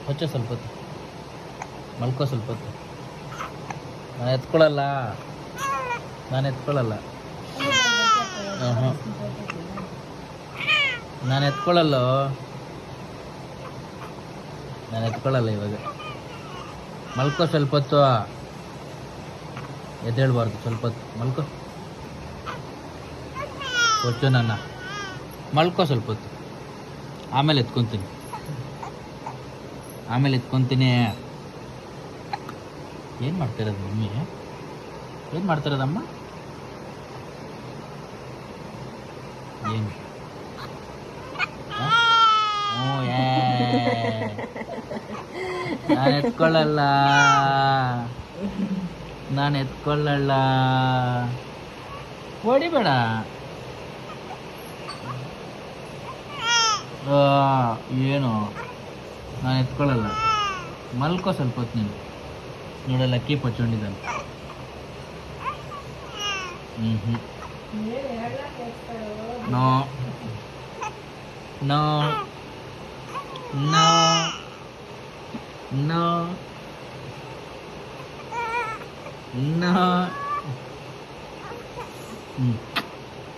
ಹೊಚ್ಚ ಸ್ವಲ್ಪ ಹೊತ್ತು ಮಲ್ಕೋ ಸ್ವಲ್ಪ ಹೊತ್ತು. ನಾನು ಎತ್ಕೊಳ್ಳಲ್ಲ, ನಾನು ಎತ್ಕೊಳ್ಳಲ್ಲ. ನಾನು ಎತ್ಕೊಳ್ಳಲ್ಲ, ನಾನು ಎತ್ಕೊಳ್ಳಲ್ಲ ಇವಾಗ. ಮಲ್ಕೋ ಸ್ವಲ್ಪ ಹೊತ್ತು, ಎದ್ದೇಳಬಾರ್ದು, ಸ್ವಲ್ಪ ಹೊತ್ತು ಮಲ್ಕೋ. ಹೊಚ್ಚು ನನ್ನ ಮಲ್ಕೋ ಸ್ವಲ್ಪ ಹೊತ್ತು, ಆಮೇಲೆ ಎತ್ಕೊತೀನಿ, ಆಮೇಲೆ ಎತ್ಕೊತೀನಿ. ಏನು ಮಾಡ್ತಿರೋದು ಮಮ್ಮಿ? ಏನು ಮಾಡ್ತಿರೋದಮ್ಮ? ಏನು? ನಾನು ಎತ್ಕೊಳ್ಳಲ್ಲ, ನಾನು ಎತ್ಕೊಳ್ಳಲ್ಲ. ಹೊಡಿಬೇಡ. ಏನು? ನಾನು ಎತ್ಕೊಳ್ಳಲ್ಲ. ಮಲ್ಕೋ ಸ್ವಲ್ಪ ಹೊತ್ತು ನೀನು. ನೋಡಲ್ಲ ಕೀಪ್ ಹಚ್ಕೊಂಡಿದ್ದಾನೆ. No no no no no.